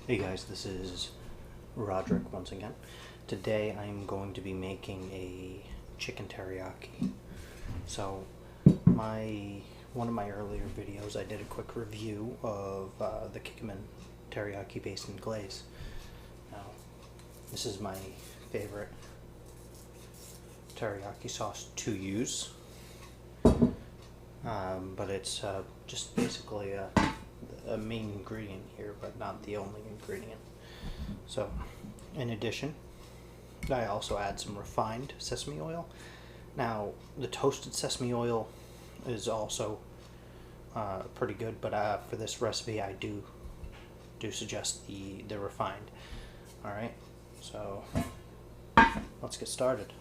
Hey guys, this is Roderick once again. Today I'm going to be making a chicken teriyaki. So one of my earlier videos I did a quick review of the Kikkoman teriyaki based in glaze. Now this is my favorite teriyaki sauce to use, but it's just basically a main ingredient here, but not the only ingredient. So, in addition, I also add some refined sesame oil. Now, the toasted sesame oil is also pretty good, but for this recipe, I do suggest the refined. All right, so let's get started.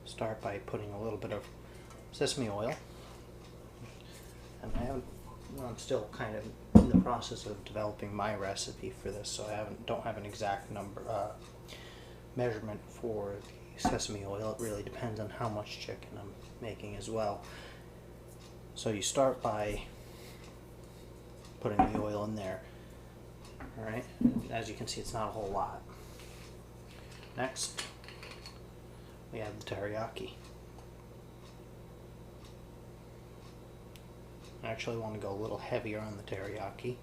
Start by putting a little bit of sesame oil, and I'm still kind of in the process of developing my recipe for this, so I don't have an exact measurement for the sesame oil. It really depends on how much chicken I'm making as well. So you start by putting the oil in there. All right, as you can see, it's not a whole lot. Next, we add the teriyaki. I actually want to go a little heavier on the teriyaki.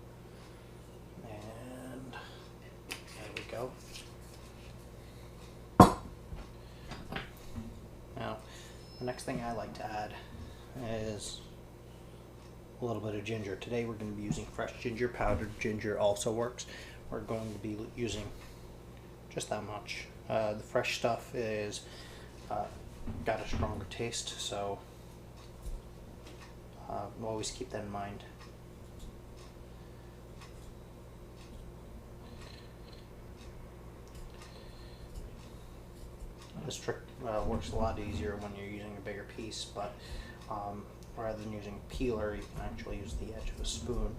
And there we go. Now, the next thing I like to add is a little bit of ginger. Today we're going to be using fresh ginger. Powdered ginger also works. We're going to be using just that much. The fresh stuff is got a stronger taste, so we'll always keep that in mind. This trick works a lot easier when you're using a bigger piece, but rather than using a peeler, you can actually use the edge of a spoon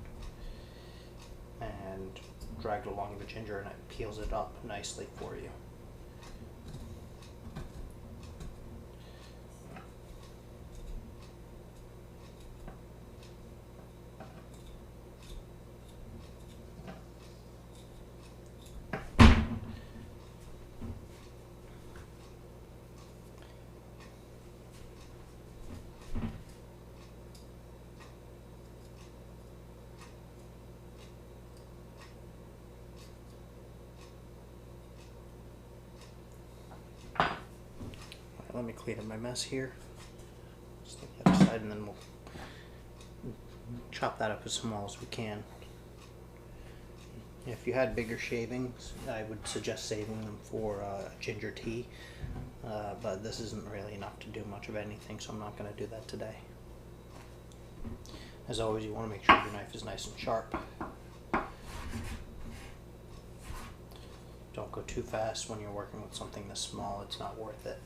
and drag it along the ginger, and it peels it up nicely for you. Let me clean up my mess here. Just take that aside, and then we'll chop that up as small as we can. If you had bigger shavings, I would suggest saving them for ginger tea, but this isn't really enough to do much of anything, so I'm not going to do that today. As always, you want to make sure your knife is nice and sharp. Don't go too fast when you're working with something this small. It's not worth it.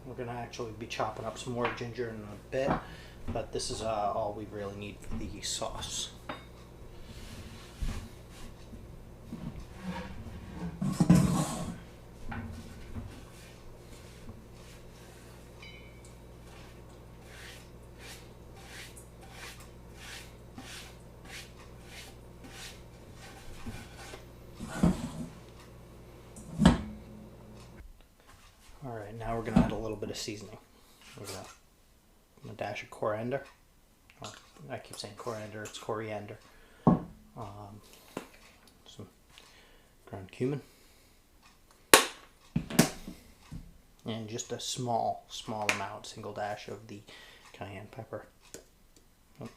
We're going to actually be chopping up some more ginger in a bit, but this is all we really need for the sauce. Alright, now we're going to add a little bit of seasoning. We're going to dash of coriander. Oh, I keep saying coriander, it's coriander. Some ground cumin. And just a small amount, single dash of the cayenne pepper. Oh.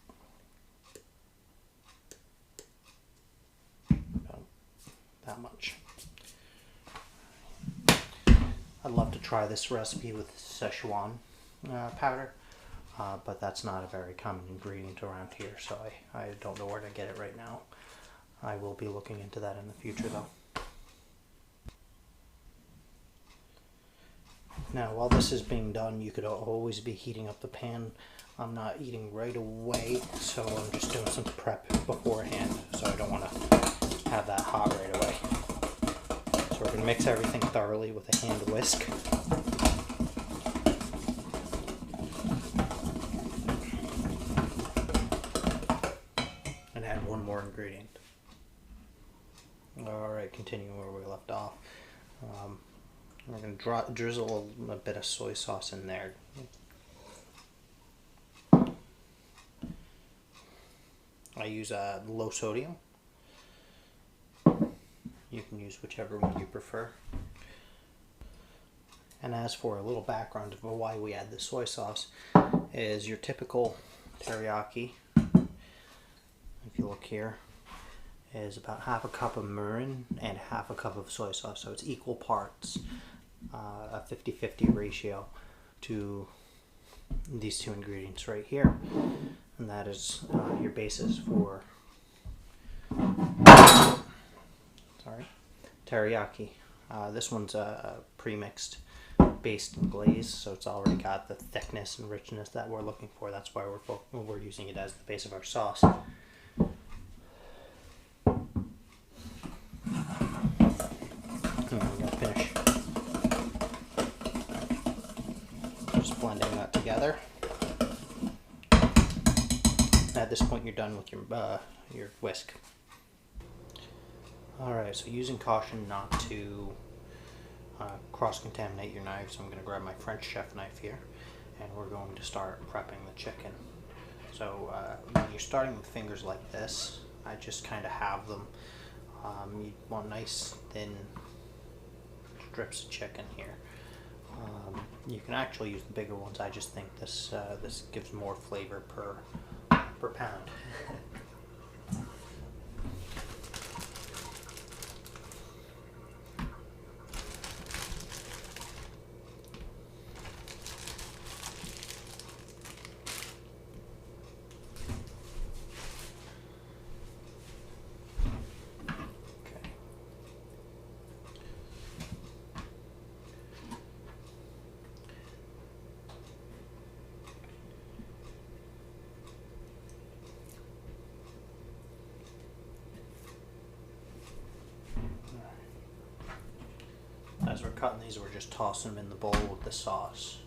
About that much. I'd love to try this recipe with Szechuan powder, but that's not a very common ingredient around here, so I don't know where to get it right now. I will be looking into that in the future though. Now while this is being done, you could always be heating up the pan. I'm not eating right away, so I'm just doing some prep beforehand, so I don't want to have that hot right away. So we're going to mix everything thoroughly with a hand whisk. And add one more ingredient. Alright, continuing where we left off. We're going to drizzle a bit of soy sauce in there. I use low sodium. You can use whichever one you prefer. And as for a little background of why we add the soy sauce, is your typical teriyaki, if you look here, is about half a cup of mirin and half a cup of soy sauce. So it's equal parts, a 50-50 ratio to these two ingredients right here. And that is your basis for teriyaki. This one's a pre-mixed based and glaze, so it's already got the thickness and richness that we're looking for. That's why we're using it as the base of our sauce. And I'm going to finish just blending that together. At this point, you're done with your whisk. Alright, so using caution not to cross-contaminate your knives, I'm going to grab my French chef knife here, and we're going to start prepping the chicken. So when you're starting with fingers like this, I just kind of have them. You want nice, thin strips of chicken here. You can actually use the bigger ones. I just think this gives more flavor per pound. As we're cutting these, we're just tossing them in the bowl with the sauce.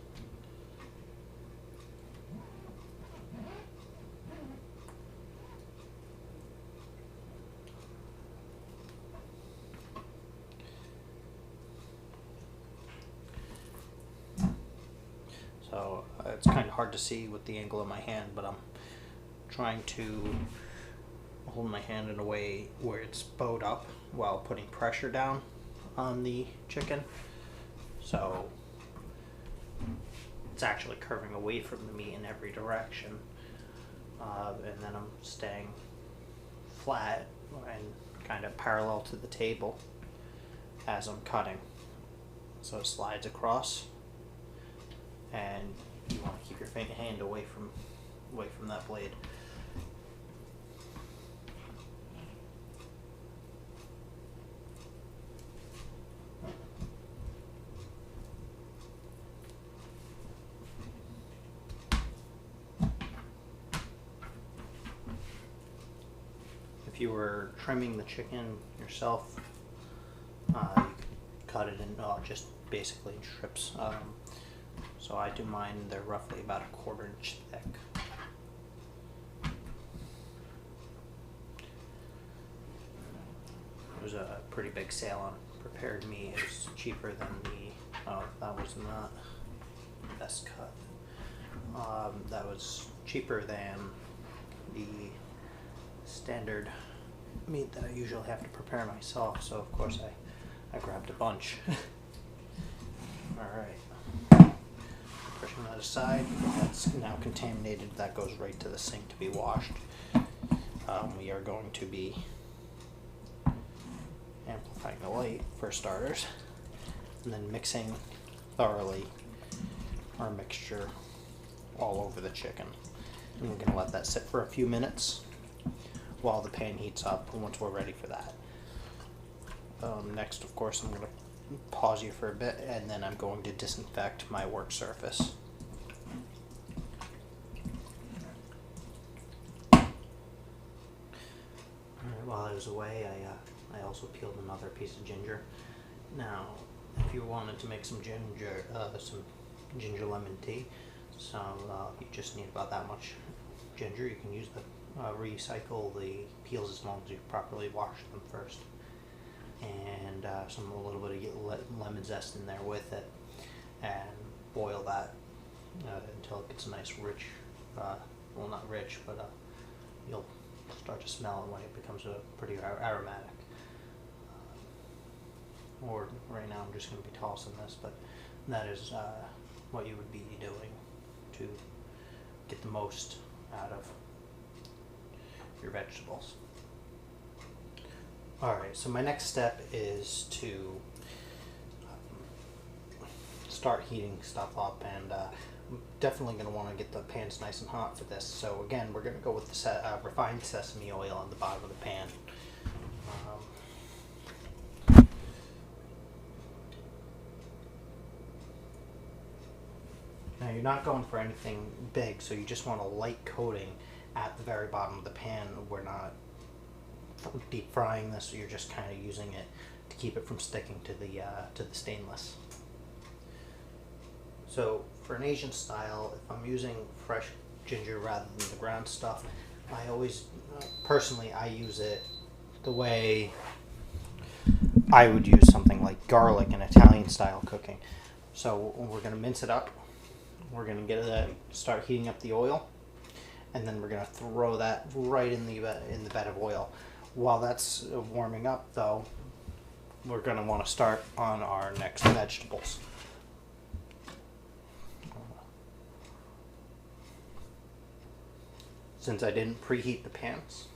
So it's kind of hard to see with the angle of my hand, but I'm trying to hold my hand in a way where it's bowed up while putting pressure down on the chicken, so it's actually curving away from the meat in every direction, and then I'm staying flat and kind of parallel to the table as I'm cutting, so it slides across, and you want to keep your hand away from that blade. If you were trimming the chicken yourself, you could cut it in just basically in strips. So I do mine, they're roughly about a 1/4 inch thick. There was a pretty big sale on prepared meat. It was cheaper than that was not the best cut. That was cheaper than the standard meat that I usually have to prepare myself, so of course I grabbed a bunch. Alright, pushing that aside, let's now continue contaminated, that goes right to the sink to be washed. We are going to be amplifying the light for starters, and then mixing thoroughly our mixture all over the chicken. And we're going to let that sit for a few minutes while the pan heats up, and once we're ready for that. Next, of course, I'm going to pause you for a bit, and then I'm going to disinfect my work surface. While I was away, I also peeled another piece of ginger. Now, if you wanted to make some ginger lemon tea, so you just need about that much ginger. You can use recycle the peels as long as you properly wash them first, and a little bit of lemon zest in there with it, and boil that until it gets a nice rich, well, not rich, but you'll start to smell it when it becomes a pretty aromatic. Or right now I'm just going to be tossing this, but that is what you would be doing to get the most out of your vegetables. Alright, so my next step is to start heating stuff up, and I'm definitely going to want to get the pans nice and hot for this. So again, we're going to go with the refined sesame oil on the bottom of the pan. Now you're not going for anything big, so you just want a light coating at the very bottom of the pan. We're not deep frying this, so you're just kind of using it to keep it from sticking to the stainless. So for an Asian style, if I'm using fresh ginger rather than the ground stuff, I always, personally, I use it the way I would use something like garlic in Italian style cooking. So we're going to mince it up. We're going to start heating up the oil, and then we're going to throw that right in the bed of oil. While that's warming up, though, we're going to want to start on our next vegetables. Since I didn't preheat the pans,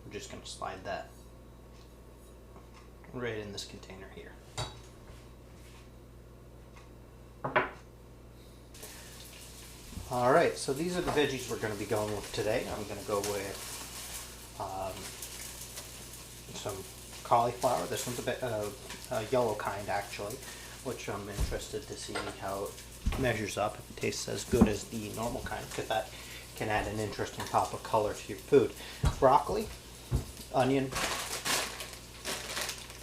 I'm just going to slide that right in this container here. Alright, so these are the veggies we're going to be going with today. I'm going to go with some cauliflower. This one's a bit yellow kind, actually, which I'm interested to see how it measures up, if it tastes as good as the normal kind, because that can add an interesting pop of color to your food. Broccoli, onion,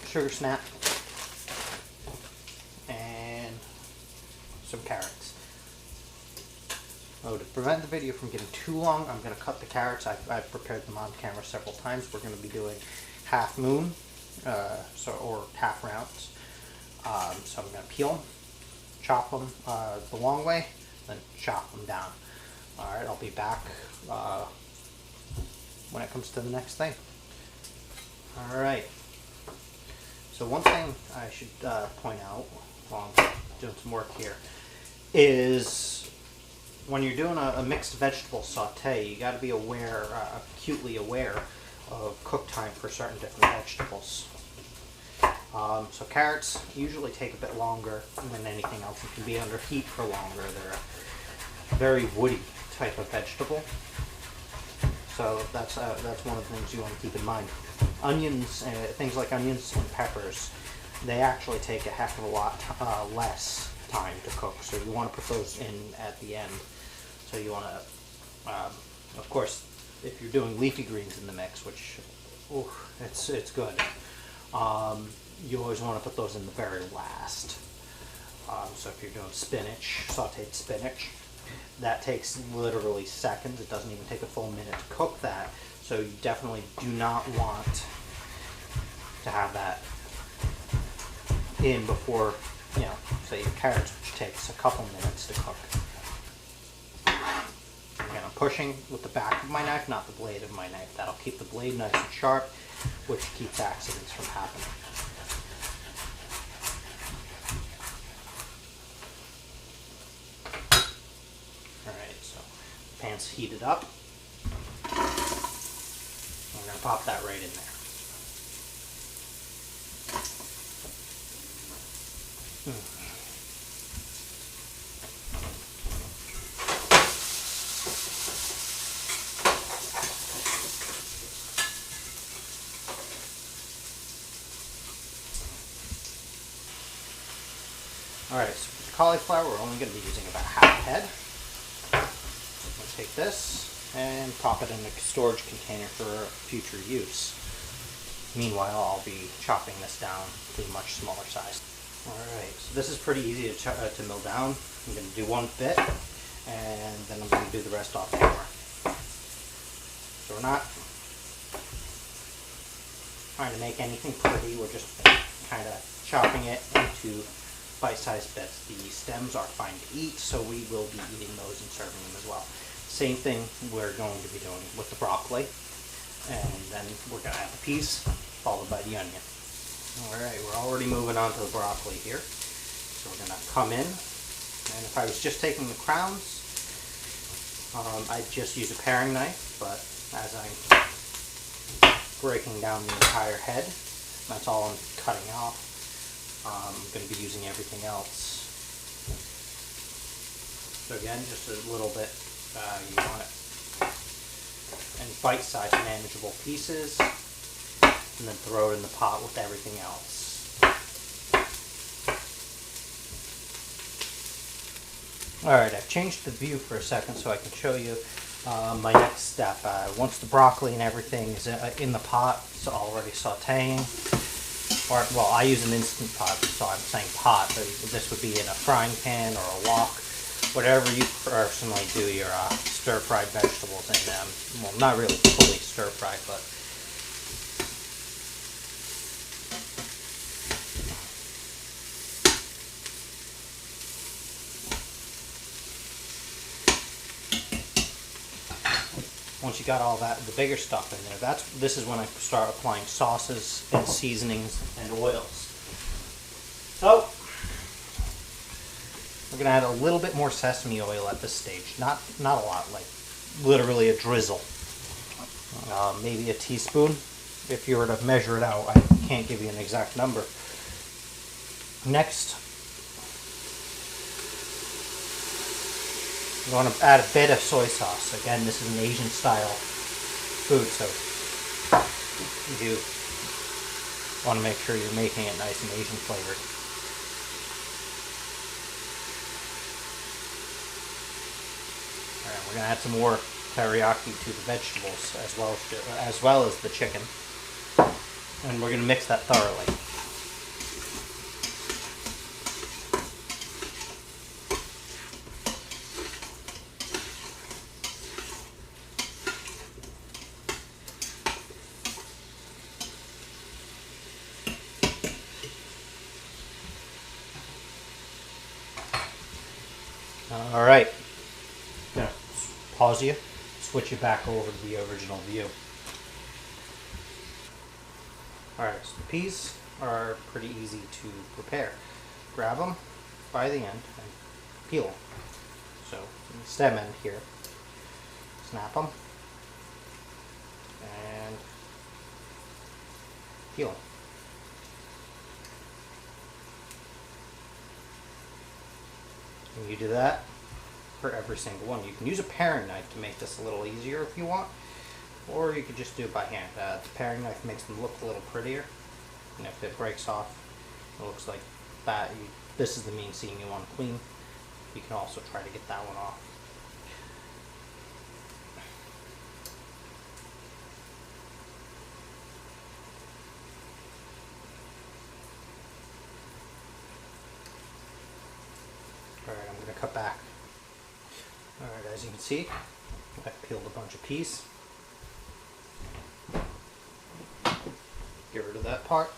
sugar snap, and some carrots. Oh, to prevent the video from getting too long, I'm going to cut the carrots. I've prepared them on camera several times. We're going to be doing half moon, or half rounds. So I'm going to peel them, chop them the long way, then chop them down. Alright, I'll be back when it comes to the next thing. Alright, so one thing I should point out while I'm doing some work here is when you're doing a mixed vegetable saute, you got to be aware, acutely aware of cook time for certain different vegetables. So carrots usually take a bit longer than anything else. It can be under heat for longer. They're a very woody type of vegetable. So that's one of the things you want to keep in mind. Onions, things like onions and peppers, they actually take a heck of a lot less time to cook. So you want to put those in at the end. So you want to, of course, if you're doing leafy greens in the mix, which, it's good. You always want to put those in the very last. So if you're doing spinach, sauteed spinach, that takes literally seconds. It doesn't even take a full minute to cook that. So you definitely do not want to have that in before, say your carrots, which takes a couple minutes to cook. Again, I'm pushing with the back of my knife, not the blade of my knife. That'll keep the blade nice and sharp, which keeps accidents from happening. Alright, so Pan's heated up. I'm going to pop that right in there. Alright, so for the cauliflower, we're only going to be using about half a head. I'm going to take this and pop it in a storage container for future use. Meanwhile, I'll be chopping this down to a much smaller size. Alright, so this is pretty easy to mill down. I'm going to do one bit, and then I'm going to do the rest off camera. So we're not trying to make anything pretty, we're just kind of chopping it into bite-sized bits. The stems are fine to eat, so we will be eating those and serving them as well. Same thing we're going to be doing with the broccoli, and then we're going to add the peas, followed by the onion. Alright, we're already moving on to the broccoli here. So we're going to come in, and if I was just taking the crowns, I'd just use a paring knife, but as I'm breaking down the entire head, that's all I'm cutting off. I'm going to be using everything else. So again, just a little bit, you want it in bite-sized manageable pieces, and then throw it in the pot with everything else. Alright, I've changed the view for a second so I can show you my next step. Once the broccoli and everything is in the pot, it's already sauteing. Or, well, I use an instant pot, so I'm saying pot, but this would be in a frying pan or a wok, whatever you personally do your stir-fried vegetables in them. Well, not really fully stir-fried, but once you got all that, the bigger stuff in there, this is when I start applying sauces and seasonings and oils. So, we're going to add a little bit more sesame oil at this stage. Not a lot, like literally a drizzle. Maybe a teaspoon. If you were to measure it out, I can't give you an exact number. Next, you want to add a bit of soy sauce. Again, this is an Asian style food, so you want to make sure you're making it nice and Asian flavored. Alright, we're going to add some more teriyaki to the vegetables as well as the chicken. And we're going to mix that thoroughly. Alright, I'm going to pause you, switch you back over to the original view. Alright, so the peas are pretty easy to prepare. Grab them by the end and peel them. So, from the stem end here, snap them and peel them. And you do that for every single one. You can use a paring knife to make this a little easier if you want, or you could just do it by hand. The paring knife makes them look a little prettier, and if it breaks off, it looks like that. This is the main seam you want to clean. You can also try to get that one off. Alright, I'm going to cut back. Alright, as you can see, I've peeled a bunch of peas. Get rid of that part.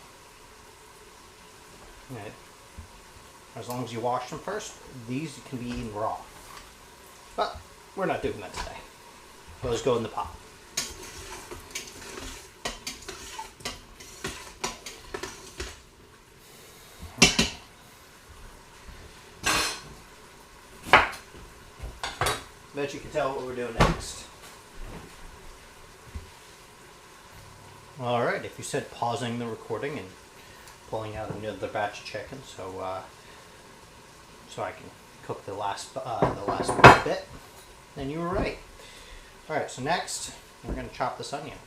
Alright. As long as you wash them first, these can be eaten raw. But we're not doing that today. Those go in the pot. Bet you can tell what we're doing next. Alright, if you said pausing the recording and pulling out another batch of chicken so I can cook the last bit, then you were right. Alright, so next we're going to chop this onion.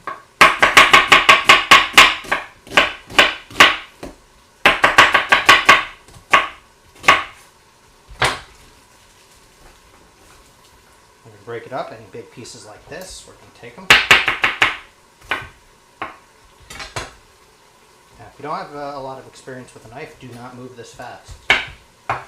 We're going to break it up in big pieces like this. We're going to take them. Now, if you don't have a lot of experience with a knife, do not move this fast. I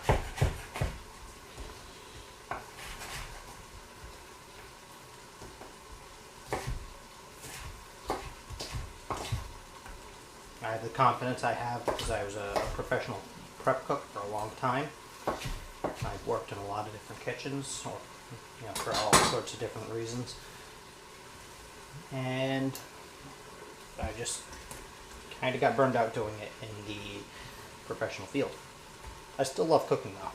have the confidence I have because I was a professional prep cook for a long time. I've worked in a lot of different kitchens, or for all sorts of different reasons. And I just kind of got burned out doing it in the professional field. I still love cooking though.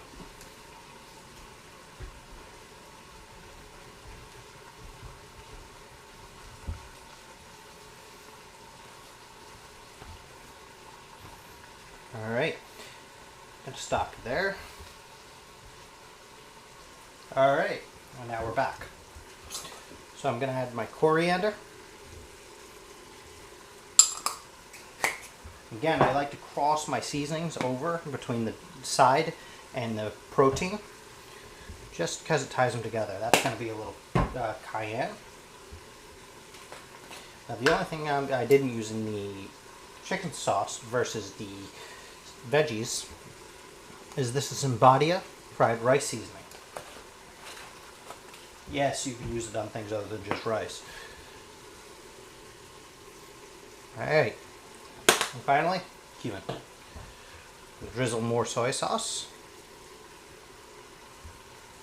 Alright, gonna stop there. Alright, and now we're back. So I'm gonna add my coriander. Again, I like to cross my seasonings over between the side and the protein, just because it ties them together. That's going to be a little cayenne. Now, the only thing I didn't use in the chicken sauce versus the veggies is this is Imbadia fried rice seasoning. Yes, you can use it on things other than just rice. Alright. And finally, cumin. Drizzle more soy sauce.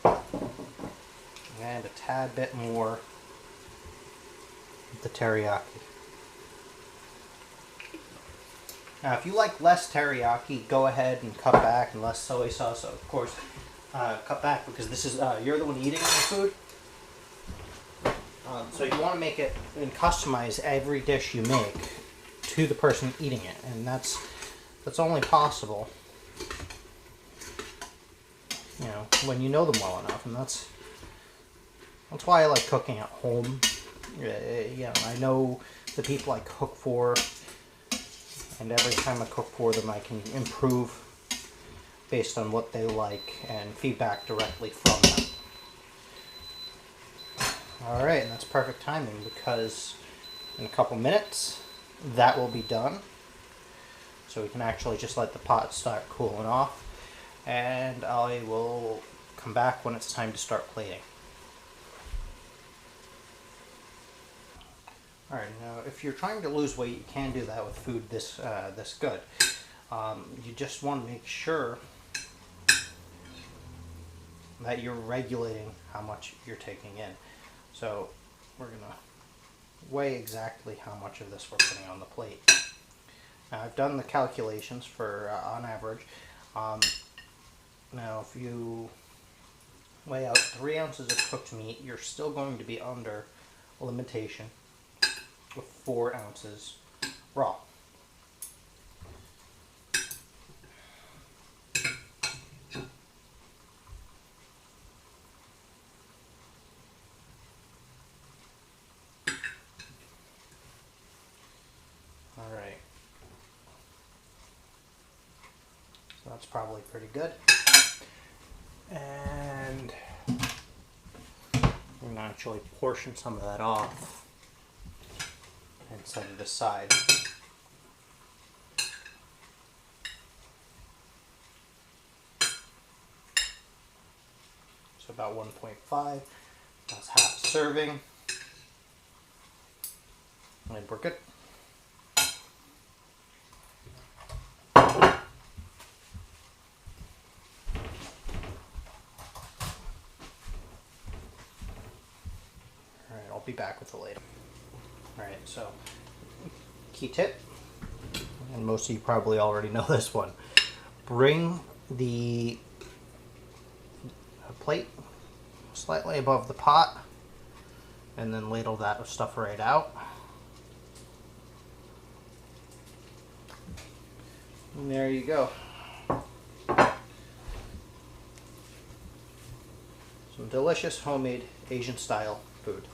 And a tad bit more of the teriyaki. Now, if you like less teriyaki, go ahead and cut back, and less soy sauce, of course, cut back, because this is you're the one eating the food. So you want to make it and customize every dish you make to the person eating it, and that's only possible, when you know them well enough, and that's why I like cooking at home. I know the people I cook for, and every time I cook for them, I can improve based on what they like and feedback directly from them. All right, and that's perfect timing because in a couple minutes that will be done, so we can actually just let the pot start cooling off, and I will come back when it's time to start plating. Alright, now if you're trying to lose weight, you can do that with food this good. You just want to make sure that you're regulating how much you're taking in. So we're going to weigh exactly how much of this we're putting on the plate. Now, I've done the calculations for on average. Now, if you weigh out 3 ounces of cooked meat, you're still going to be under a limitation with 4 ounces raw. Alright, so that's probably pretty good. And I'm going to actually portion some of that off and set it aside. So about 1.5, that's half a serving, and we're good. Alright, I'll be back with it later. Alright, so key tip, and most of you probably already know this one. Bring the plate slightly above the pot, and then ladle that stuff right out. And there you go. Some delicious homemade Asian style food.